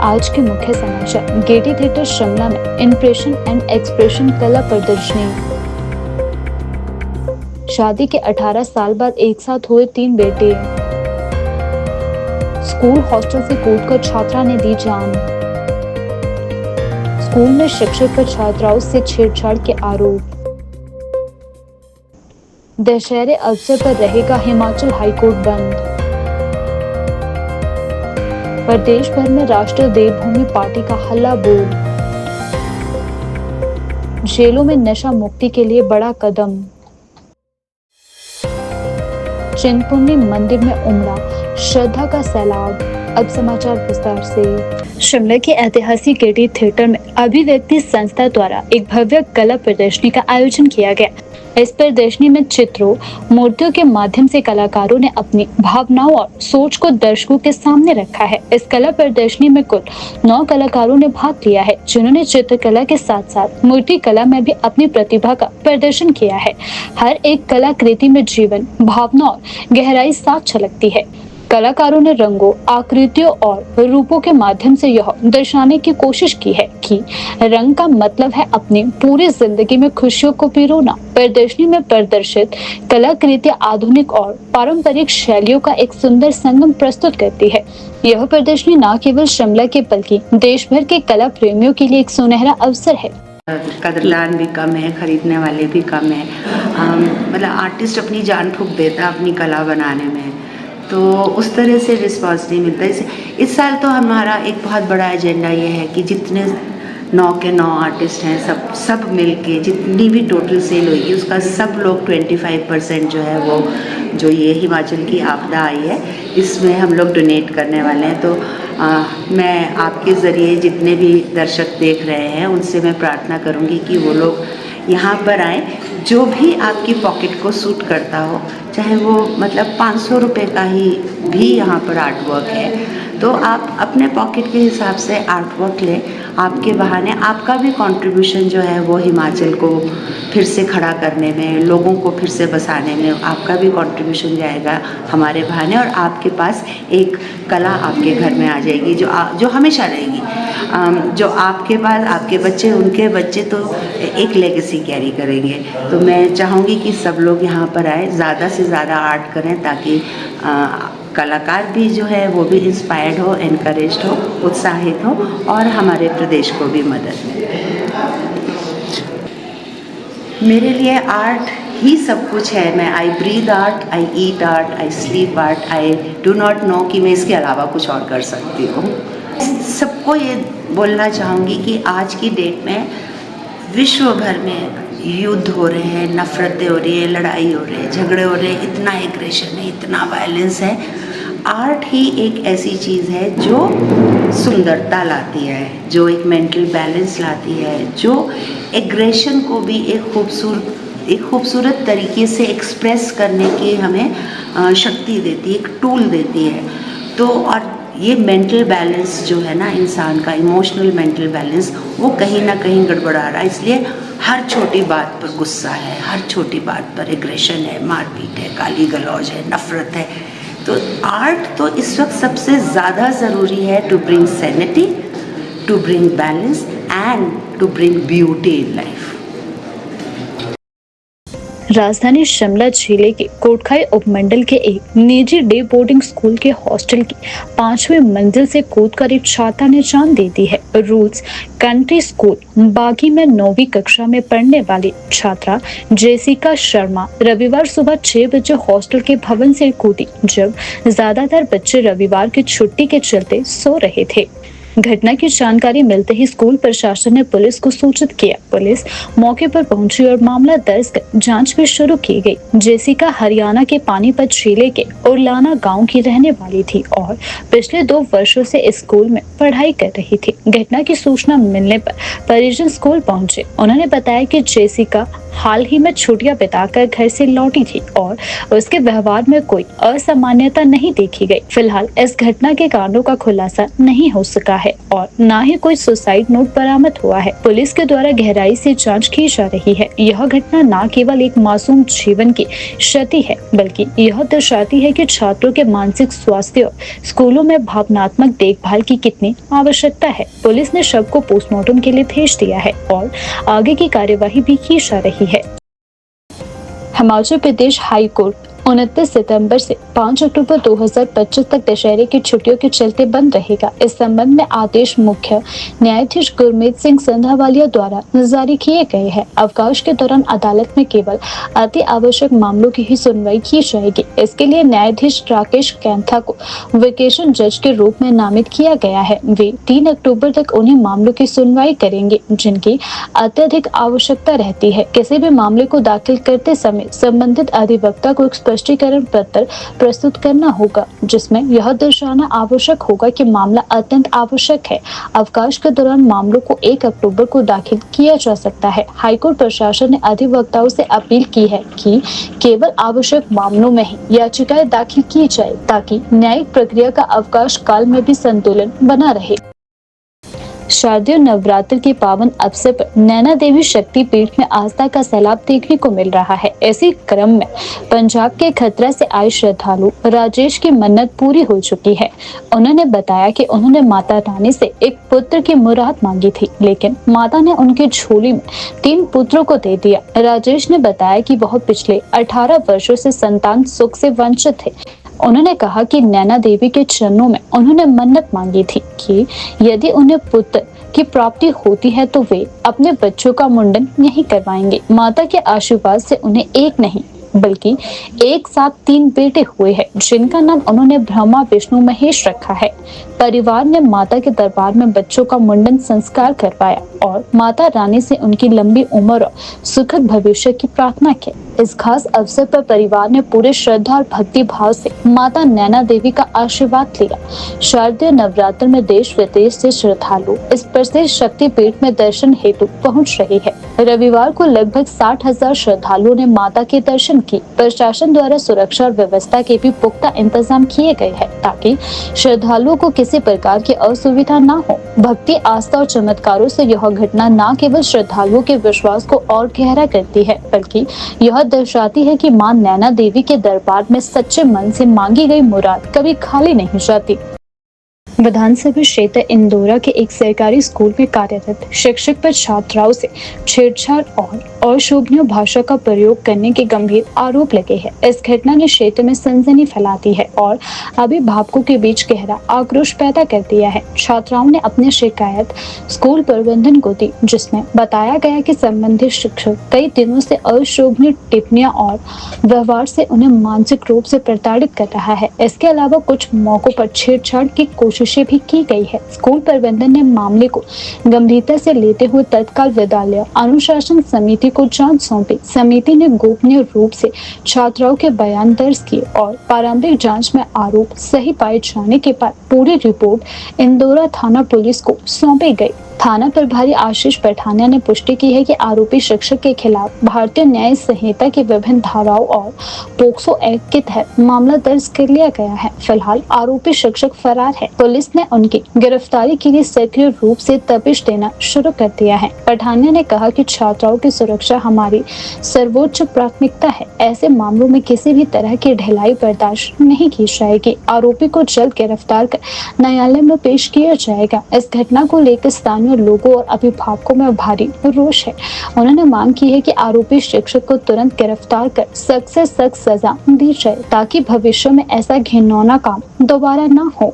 आज के मुख्य समाचार। गेटी थिएटर शिमला में इम्प्रेशन एंड एक्सप्रेशन कला प्रदर्शनी। शादी के 18 साल बाद एक साथ हुए 3 बेटे। स्कूल हॉस्टल से कूदकर छात्रा ने दी जान। स्कूल में शिक्षक पर छात्राओं से छेड़छाड़ के आरोप। दशहरे अवसर पर रहेगा हिमाचल हाईकोर्ट बंद। प्रदेश भर में राष्ट्रीय देवभूमि पार्टी का हल्ला बोल। जेलों में नशा मुक्ति के लिए बड़ा कदम। चिंतपूर्णी मंदिर में उमड़ा श्रद्धा का सैलाब। अब समाचार विस्तार से। शिमला के ऐतिहासिक गेटी थिएटर में अभिव्यक्ति संस्था द्वारा एक भव्य कला प्रदर्शनी का आयोजन किया गया। इस प्रदर्शनी में चित्रों, मूर्तियों के माध्यम से कलाकारों ने अपनी भावनाओं और सोच को दर्शकों के सामने रखा है। इस कला प्रदर्शनी में कुल 9 कलाकारों ने भाग लिया है, जिन्होंने चित्रकला के साथ साथ मूर्ति कला में भी अपनी प्रतिभा का प्रदर्शन किया है। हर एक कलाकृति में जीवन, भावना और गहराई साफ झलकती है। कलाकारों ने रंगों, आकृतियों और रूपों के माध्यम से यह दर्शाने की कोशिश की है कि रंग का मतलब है अपनी पूरी जिंदगी में खुशियों को पिरोना। प्रदर्शनी में प्रदर्शित कलाकृतियां आधुनिक और पारंपरिक शैलियों का एक सुंदर संगम प्रस्तुत करती है। यह प्रदर्शनी न केवल शिमला के बल्कि देश भर के कला प्रेमियों के लिए एक सुनहरा अवसर है। कदरदान भी कम है, खरीदने वाले भी कम है। मतलब आर्टिस्ट अपनी जान फूंक देता अपनी कला बनाने में, तो उस तरह से रिस्पांस नहीं मिलता। इस साल तो हमारा एक बहुत बड़ा एजेंडा ये है कि जितने 9 के 9 आर्टिस्ट हैं सब मिल के जितनी भी टोटल सेल होगी उसका सब लोग 25% जो है वो जो ये हिमाचल की आपदा आई है इसमें हम लोग डोनेट करने वाले हैं। तो मैं आपके ज़रिए जितने भी दर्शक देख रहे हैं उनसे मैं प्रार्थना करूँगी कि वो लोग यहाँ पर आएँ। जो भी आपकी पॉकेट को सूट करता हो, चाहे वो मतलब 500 रुपये का ही भी यहाँ पर आर्ट वर्क है, तो आप अपने पॉकेट के हिसाब से आर्ट वर्क लें। आपके बहाने आपका भी कंट्रीब्यूशन जो है वो हिमाचल को फिर से खड़ा करने में, लोगों को फिर से बसाने में आपका भी कंट्रीब्यूशन जाएगा हमारे बहाने, और आपके पास एक कला आपके घर में आ जाएगी जो हमेशा रहेगी। जो आपके पास आपके बच्चे, उनके बच्चे तो एक लेगेसी कैरी करेंगे। तो मैं चाहूँगी कि सब लोग यहाँ पर आए, ज़्यादा से ज़्यादा आर्ट करें ताकि कलाकार भी जो है वो भी इंस्पायर्ड हो, एनकरेज्ड हो, उत्साहित हो और हमारे प्रदेश को भी मदद मिले। मेरे लिए आर्ट ही सब कुछ है। मैं I breathe art, I eat art, I sleep art, I do not know कि मैं इसके अलावा कुछ और कर सकती हूँ। सबको ये बोलना चाहूँगी कि आज की डेट में विश्व भर में युद्ध हो रहे हैं, नफ़रतें हो रही है, लड़ाई हो रही है, झगड़े हो रहे हैं, इतना एग्रेशन है, इतना वायलेंस है। आर्ट ही एक ऐसी चीज़ है जो सुंदरता लाती है, जो एक मेंटल बैलेंस लाती है, जो एग्रेशन को भी एक खूबसूरत तरीके से एक्सप्रेस करने की हमें शक्ति देती है, एक टूल देती है। तो और ये मेंटल बैलेंस जो है ना इंसान का, इमोशनल मेंटल बैलेंस, वो कहीं ना कहीं गड़बड़ा रहा है। इसलिए हर छोटी बात पर गुस्सा है, हर छोटी बात पर एग्रेशन है, मारपीट है, गाली गलौज है, नफ़रत है। तो आर्ट तो इस वक्त सबसे ज़्यादा ज़रूरी है to bring sanity, to bring balance and to bring beauty in life. राजधानी शिमला जिले के कोटखाई उपमंडल के एक निजी डे बोर्डिंग स्कूल के हॉस्टल की 5वीं मंजिल से कूदकर एक छात्रा ने जान दे दी है। रूट्स कंट्री स्कूल बागी में 9वीं कक्षा में पढ़ने वाली छात्रा जेसिका शर्मा रविवार सुबह 6 बजे हॉस्टल के भवन से कूदी, जब ज्यादातर बच्चे रविवार की छुट्टी के चलते सो रहे थे। घटना की जानकारी मिलते ही स्कूल प्रशासन ने पुलिस को सूचित किया। पुलिस मौके पर पहुंची और मामला दर्ज कर जांच भी शुरू की गई। जेसिका हरियाणा के पानीपत जिले के उरलाना गांव की रहने वाली थी और पिछले 2 वर्षों से इस स्कूल में पढ़ाई कर रही थी। घटना की सूचना मिलने पर परिजन स्कूल पहुंचे। उन्होंने बताया कि जेसिका हाल ही में छुट्टियां बिताकर घर से लौटी थी और उसके व्यवहार में कोई असामान्यता नहीं देखी गई। फिलहाल इस घटना के कारणों का खुलासा नहीं हो सका है और न ही कोई सुसाइड नोट बरामद हुआ है। पुलिस के द्वारा गहराई से जांच की जा रही है। यह घटना न केवल एक मासूम जीवन की क्षति है, बल्कि यह दर्शाती है कि छात्रों के मानसिक स्वास्थ्य और स्कूलों में भावनात्मक देखभाल की कितनी आवश्यकता है। पुलिस ने शव को पोस्टमार्टम के लिए भेज दिया है और आगे की कार्यवाही भी की जा रही है। हिमाचल प्रदेश हाई कोर्ट 29 सितंबर से 5 अक्टूबर 2025 तक दशहरे की छुट्टियों के चलते बंद रहेगा। इस संबंध में आदेश मुख्य न्यायाधीश गुरमीत सिंह संधावालिया द्वारा जारी किए गए हैं। अवकाश के दौरान अदालत में केवल अति आवश्यक मामलों की ही सुनवाई की जाएगी। इसके लिए न्यायाधीश राकेश कैंथा को वेकेशन जज के रूप में नामित किया गया है। वे 3 अक्टूबर तक उन्हीं मामलों की सुनवाई करेंगे जिनकी अत्यधिक आवश्यकता रहती है। किसी भी मामले को दाखिल करते समय संबंधित अधिवक्ता को स्पष्टीकरण पत्र प्रस्तुत करना होगा, जिसमें यह दर्शाना आवश्यक होगा कि मामला अत्यंत आवश्यक है। अवकाश के दौरान मामलों को 1 अक्टूबर को दाखिल किया जा सकता है। हाईकोर्ट प्रशासन ने अधिवक्ताओं से अपील की है कि केवल आवश्यक मामलों में ही याचिकाएं दाखिल की जाए ताकि न्यायिक प्रक्रिया का अवकाश काल में भी संतुलन बना रहे। शारदीय नवरात्र के पावन अवसर पर नैना देवी शक्ति पीठ में आस्था का सैलाब देखने को मिल रहा है। इसी क्रम में पंजाब के खतरा से आए श्रद्धालु राजेश की मन्नत पूरी हो चुकी है। उन्होंने बताया कि उन्होंने माता रानी से एक पुत्र की मुराद मांगी थी, लेकिन माता ने उनकी झोली में 3 पुत्रों को दे दिया। राजेश ने बताया कि वह पिछले 18 वर्षों से संतान सुख से वंचित थे। उन्होंने कहा कि नैना देवी के चरणों में उन्होंने मन्नत मांगी थी कि यदि उन्हें पुत्र की प्राप्ति होती है तो वे अपने बच्चों का मुंडन यहीं करवाएंगे। माता के आशीर्वाद से उन्हें एक नहीं बल्कि एक साथ 3 बेटे हुए हैं, जिनका नाम उन्होंने ब्रह्मा विष्णु महेश रखा है। परिवार ने माता के दरबार में बच्चों का मुंडन संस्कार करवाया और माता रानी से उनकी लंबी उम्र और सुखद भविष्य की प्रार्थना की। इस खास अवसर पर परिवार ने पूरे श्रद्धा और भक्ति भाव से माता नैना देवी का आशीर्वाद लिया। शारदीय नवरात्र में देश विदेश से श्रद्धालु इस प्रसिद्ध शक्ति पीठ में दर्शन हेतु पहुंच रहे हैं। रविवार को लगभग 60,000 श्रद्धालुओं ने माता के दर्शन किए। प्रशासन द्वारा सुरक्षा और व्यवस्था के भी पुख्ता इंतजाम किए गए हैं ताकि श्रद्धालुओं को किसी प्रकार की असुविधा न हो। भक्ति, आस्था और चमत्कारों से यह घटना न केवल श्रद्धालुओं के विश्वास को और गहरा करती है, बल्कि यह दर्शाती है कि मां नैना देवी के दरबार में सच्चे मन से मांगी गई मुराद कभी खाली नहीं जाती। विधानसभा क्षेत्र इंदौरा के एक सरकारी स्कूल में कार्यरत शिक्षक पर छात्राओं से छेड़छाड़ और अशोभनीय भाषा का प्रयोग करने के गंभीर आरोप लगे हैं। इस घटना ने क्षेत्र में सनसनी फैला दी है और अभिभावकों के बीच गहरा आक्रोश पैदा कर दिया है। छात्राओं ने अपनी शिकायत स्कूल प्रबंधन को दी, जिसमें बताया गया कि संबंधित शिक्षक कई दिनों से अशोभनीय टिप्पणियां और व्यवहार से उन्हें मानसिक रूप से प्रताड़ित कर रहा है। इसके अलावा कुछ मौकों पर छेड़छाड़ की कोशिशें भी की गई है। स्कूल प्रबंधन ने मामले को गंभीरता से लेते हुए तत्काल विद्यालय अनुशासन समिति को जांच सौंपी। समिति ने गोपनीय रूप से छात्राओं के बयान दर्ज किए और प्रारंभिक जांच में आरोप सही पाए जाने के बाद पूरी रिपोर्ट इंदौरा थाना पुलिस को सौंपी गई। थाना प्रभारी आशीष पठानिया ने पुष्टि की है कि आरोपी शिक्षक के खिलाफ भारतीय न्याय संहिता की विभिन्न धाराओं और पोक्सो एक्ट के तहत मामला दर्ज कर लिया गया है। फिलहाल आरोपी शिक्षक फरार है। पुलिस ने उनकी गिरफ्तारी के लिए सक्रिय रूप से तपिश देना शुरू कर दिया है। पठानिया ने कहा कि छात्राओं की सुरक्षा हमारी सर्वोच्च प्राथमिकता है। ऐसे मामलों में किसी भी तरह की ढिलाई बर्दाश्त नहीं की जाएगी। आरोपी को जल्द गिरफ्तार कर न्यायालय में पेश किया जाएगा। इस घटना को लेकर स्थानीय लोगों और अभिभावकों में भारी रोष है। उन्होंने मांग की है कि आरोपी शिक्षक को तुरंत गिरफ्तार कर सख्त से सख्त सजा दी जाए ताकि भविष्य में ऐसा घिनौना काम दोबारा न हो।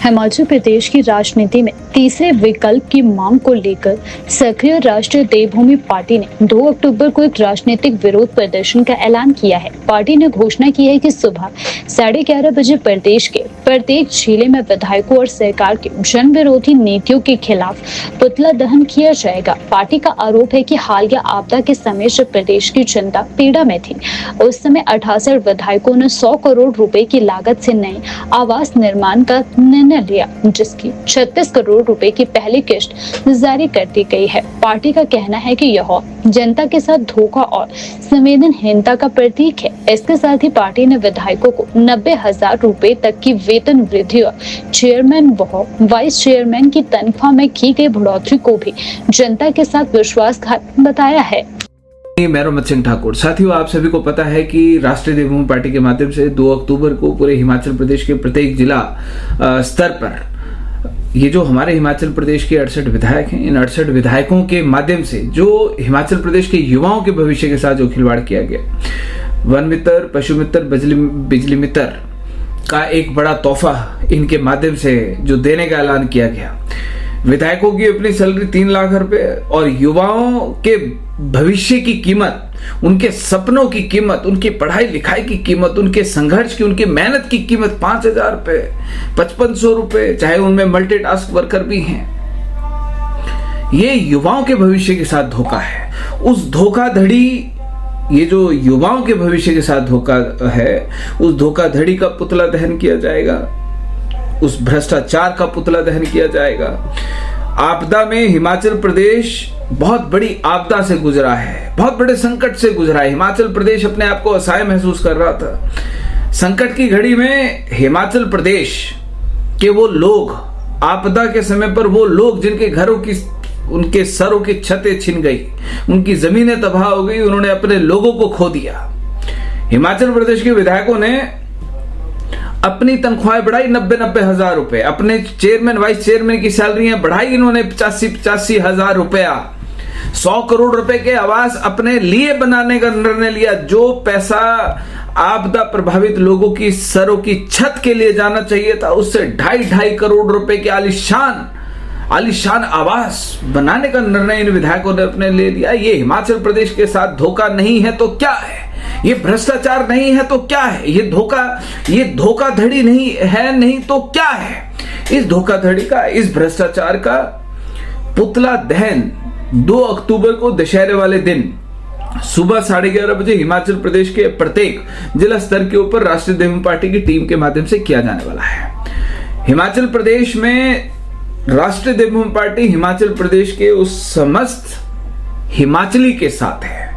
हिमाचल प्रदेश की राजनीति में तीसरे विकल्प की मांग को लेकर सक्रिय राष्ट्रीय देवभूमि पार्टी ने 2 अक्टूबर को एक राजनीतिक विरोध प्रदर्शन का ऐलान किया है। पार्टी ने घोषणा की है कि सुबह 11:30 बजे प्रदेश के प्रत्येक जिले में विधायकों और सरकार की जन विरोधी नीतियों के खिलाफ पुतला दहन किया जाएगा। पार्टी का आरोप है कि हालिया आपदा के समय जब प्रदेश की जनता पीड़ा में थी, उस समय 68 विधायकों ने 100 करोड़ रुपए की लागत से नए आवास निर्माण का निर्णय निर्णय लिया, जिसकी 36 करोड़ रुपए की पहली किस्त जारी कर दी गई है। पार्टी का कहना है कि यह जनता के साथ धोखा और संवेदनहीनता का प्रतीक है। इसके साथ ही पार्टी ने विधायकों को 90,000 रुपए तक की वेतन वृद्धि और चेयरमैन व वाइस चेयरमैन की तनख्वाह में की गई बढ़ोतरी को भी जनता के साथ विश्वासघात बताया है। मैं रोमत सिंह ठाकुर। साथियों, आप सभी को पता है कि राष्ट्रीय देवभूमि पार्टी के माध्यम से 2 अक्टूबर को पूरे हिमाचल प्रदेश के प्रत्येक जिला स्तर पर ये जो हमारे हिमाचल प्रदेश के 68 विधायक हैं, इन 68 विधायकों के माध्यम से जो हिमाचल प्रदेश के युवाओं के भविष्य के साथ जो खिलवाड़ किया गया, वन मित्र, पशु मित्र, बिजली मित्र का एक बड़ा तोहफा इनके माध्यम से जो देने का ऐलान किया गया। विधायकों की अपनी सैलरी 3 लाख रुपए और युवाओं के भविष्य की कीमत, उनके सपनों की कीमत, उनकी पढ़ाई लिखाई की कीमत, उनके संघर्ष की, उनकी मेहनत की कीमत 5,000 रुपए, 5500 रुपए, चाहे उनमें मल्टीटास्क वर्कर भी हैं। ये युवाओं के भविष्य के साथ धोखा है। उस धोखाधड़ी, ये जो युवाओं के भविष्य के साथ धोखा है, उस धोखाधड़ी का पुतला दहन किया जाएगा, उस भ्रष्टाचार का पुतला दहन किया जाएगा। आपदा में हिमाचल प्रदेश बहुत बड़ी आपदा से गुजरा है, बहुत बड़े संकट से गुजरा है। हिमाचल प्रदेश अपने आप को असहाय महसूस कर रहा था। संकट की घड़ी में हिमाचल प्रदेश के वो लोग, आपदा के समय पर वो लोग जिनके घरों की, उनके सरों की छतें छिन गई, उनकी जमीनें तबाह हो गई, उन्होंने अपने लोगों को खो दिया। हिमाचल प्रदेश के विधायकों ने अपनी तनख्वाहें बढ़ाई 90 हजार रुपए, अपने चेयरमैन वाइस चेयरमैन की सैलरियां बढ़ाई इन्होंने 85 हजार रुपया। 100 करोड़ रुपए के आवास अपने लिए बनाने का निर्णय लिया। जो पैसा आपदा प्रभावित लोगों की सरों की छत के लिए जाना चाहिए था, उससे 2.5 करोड़ रुपए के आलीशान आवास बनाने का निर्णय इन विधायकों ने अपने ले लिया। ये हिमाचल प्रदेश के साथ धोखा नहीं है तो क्या है? ये भ्रष्टाचार नहीं है तो क्या है? ये धोखाधड़ी नहीं तो क्या है? इस धोखाधड़ी का, इस भ्रष्टाचार का पुतला दहन 2 अक्टूबर को दशहरे वाले दिन सुबह 11:30 बजे हिमाचल प्रदेश के प्रत्येक जिला स्तर के ऊपर राष्ट्रीय देवभूमि पार्टी की टीम के माध्यम से किया जाने वाला है। हिमाचल प्रदेश में राष्ट्रीय देवभूमि पार्टी हिमाचल प्रदेश के उस समस्त हिमाचली के साथ है,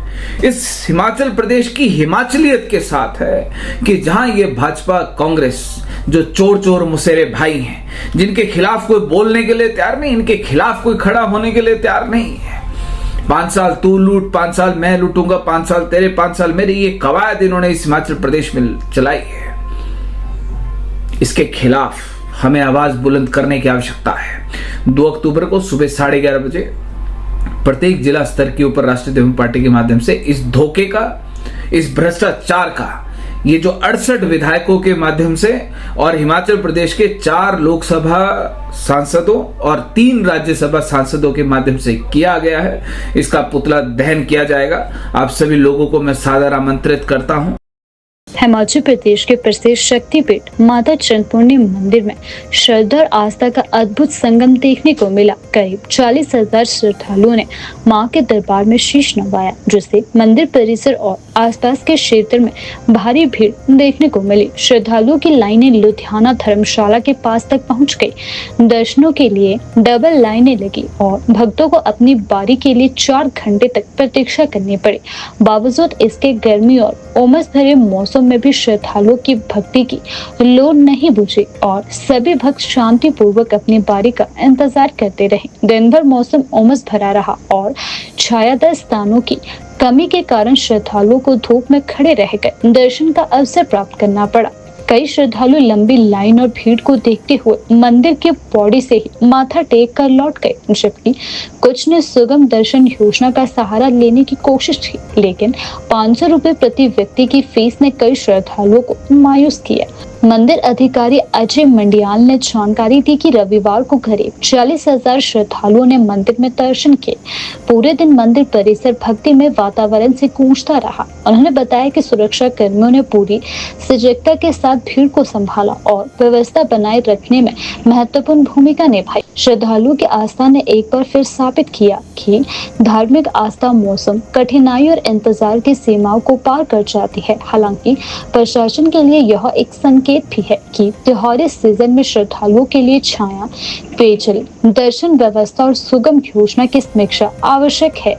इस हिमाचल प्रदेश की हिमाचलियत के साथ है कि जहां ये भाजपा कांग्रेस जो चोर मुसेरे भाई हैं, जिनके खिलाफ कोई बोलने के लिए तैयार नहीं, इनके खिलाफ कोई खड़ा होने के लिए तैयार नहीं है। 5 साल तू लूट, 5 साल मैं लूटूंगा, 5 साल तेरे, 5 साल मेरे, ये कवायद इन्होंने इस हिमाचल प्रदेश में चलाई है। इसके खिलाफ हमें आवाज बुलंद करने की आवश्यकता है। 2 अक्टूबर को सुबह 11:30 बजे प्रत्येक जिला स्तर के ऊपर राष्ट्रीय देवभूमि पार्टी के माध्यम से इस धोखे का, इस भ्रष्टाचार का, ये जो 68 विधायकों के माध्यम से और हिमाचल प्रदेश के 4 लोकसभा सांसदों और 3 राज्यसभा सांसदों के माध्यम से किया गया है, इसका पुतला दहन किया जाएगा। आप सभी लोगों को मैं सादर आमंत्रित करता हूं। हिमाचल प्रदेश के प्रसिद्ध शक्तिपीठ माता चिंतपूर्णी मंदिर में श्रद्धा और आस्था का अद्भुत संगम देखने को मिला। करीब 40,000 श्रद्धालुओं ने मां के दरबार में शीश नवाया, जिससे मंदिर परिसर और आसपास के क्षेत्र में भारी भीड़ देखने को मिली। श्रद्धालुओं की लाइनें लुधियाना धर्मशाला के पास तक पहुंच गई। दर्शनों के लिए डबल लाइनें लगी और भक्तों को अपनी बारी के लिए 4 घंटे तक प्रतीक्षा करनी पड़ी। बावजूद इसके गर्मी और उमस भरे मौसम में भी श्रद्धालुओं की भक्ति की लोर नहीं बुझी और सभी भक्त शांति पूर्वक अपनी बारी का इंतजार करते रहे। दिन भर मौसम उमस भरा रहा और छायादार स्थानों की कमी के कारण श्रद्धालुओं को धूप में खड़े रह गए दर्शन का अवसर प्राप्त करना पड़ा। कई श्रद्धालु लंबी लाइन और भीड़ को देखते हुए मंदिर के पौड़ी से ही माथा टेक कर लौट गए, जबकि कुछ ने सुगम दर्शन योजना का सहारा लेने की कोशिश की, लेकिन 500 रुपए प्रति व्यक्ति की फीस ने कई श्रद्धालुओं को मायूस किया। मंदिर अधिकारी अजय मंडियाल ने जानकारी दी कि रविवार को करीब 40,000 श्रद्धालुओं ने मंदिर में दर्शन किए। पूरे दिन मंदिर परिसर भक्तिमय वातावरण से गूंजता रहा। उन्होंने बताया कि सुरक्षा कर्मियों ने पूरी सजगता के साथ भीड़ को संभाला और व्यवस्था बनाए रखने में महत्वपूर्ण भूमिका निभाई। श्रद्धालुओं की आस्था ने एक बार फिर साबित किया कि धार्मिक आस्था मौसम, कठिनाई और इंतजार की सीमाओं को पार कर जाती है। हालांकि प्रशासन के लिए यह एक संकेत संकेत भी है कि त्योहारी सीजन में श्रद्धालुओं के लिए छाया, पेयजल, दर्शन व्यवस्था और सुगम योजना की समीक्षा आवश्यक है।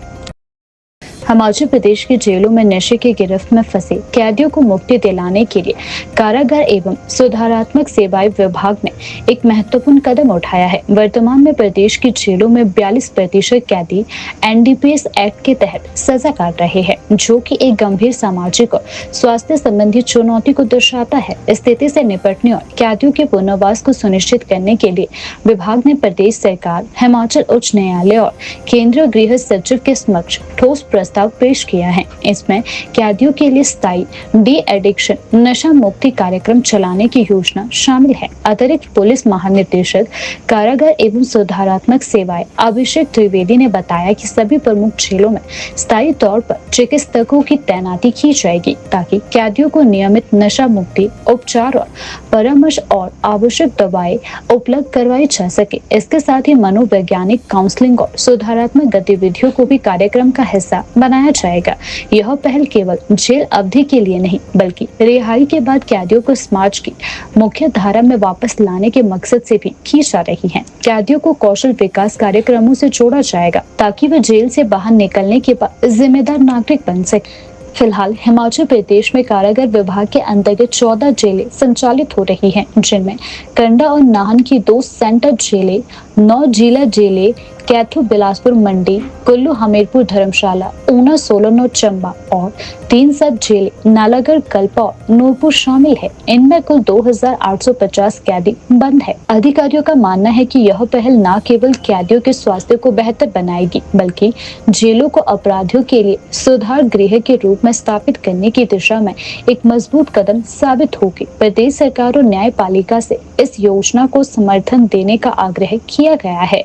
हिमाचल प्रदेश की जेलों में नशे की गिरफ्त में फंसे कैदियों को मुक्ति दिलाने के लिए कारागार एवं सुधारात्मक सेवाएं विभाग ने एक महत्वपूर्ण कदम उठाया है। वर्तमान में प्रदेश की जेलों में 42% कैदी एनडीपीएस एक्ट के तहत सजा काट रहे हैं, जो कि एक गंभीर सामाजिक और स्वास्थ्य संबंधी चुनौती को दर्शाता है। स्थिति से निपटने और कैदियों के पुनर्वास को सुनिश्चित करने के लिए विभाग ने प्रदेश सरकार, हिमाचल उच्च न्यायालय और केंद्रीय गृह सचिव के समक्ष ठोस प्रस्ताव पेश किया है। इसमें कैदियों के लिए स्थायी डी एडिक्शन नशा मुक्ति कार्यक्रम चलाने की योजना शामिल है। अतिरिक्त पुलिस महानिदेशक कारागार एवं सुधारात्मक सेवाएं अभिषेक त्रिवेदी ने बताया कि सभी प्रमुख जेलों में स्थायी तौर पर चिकित्सकों की तैनाती की जाएगी, ताकि कैदियों को नियमित नशा मुक्ति उपचार और परामर्श और आवश्यक दवाएं उपलब्ध करवाई जा सके। इसके साथ ही मनोवैज्ञानिक काउंसलिंग और सुधारात्मक गतिविधियों को भी कार्यक्रम का हिस्सा बनाया जाएगा। यह पहल केवल जेल अवधि के लिए नहीं, बल्कि रिहाई के बाद कैदियों को समाज की मुख्य धारा में वापस लाने के मकसद से भी की जा रही है। कैदियों को कौशल विकास कार्यक्रमों से जोड़ा जाएगा, ताकि वे जेल से बाहर निकलने के बाद जिम्मेदार नागरिक बन सके। फिलहाल हिमाचल प्रदेश में कारागार विभाग के अंतर्गत 14 जेलें संचालित हो रही हैं, जिनमें कंडा और नाहन की 2 सेंटर जेलें, 9 जिला जेलें, कैथू बिलासपुर मंडी, कुल्लू हमीरपुर धर्मशाला, ऊना सोलन और चंबा और 3 सब जेलें नालागढ़, कल्पा और नूरपुर शामिल है। इनमें कुल 2850 कैदी बंद है। अधिकारियों का मानना है कि यह पहल न केवल कैदियों के स्वास्थ्य को बेहतर बनाएगी, बल्कि जेलों को अपराधियों के लिए सुधार गृह के रूप में स्थापित करने की दिशा में एक मजबूत कदम साबित होगी। प्रदेश सरकार और न्यायपालिका से इस योजना को समर्थन देने का आग्रह किया गया है।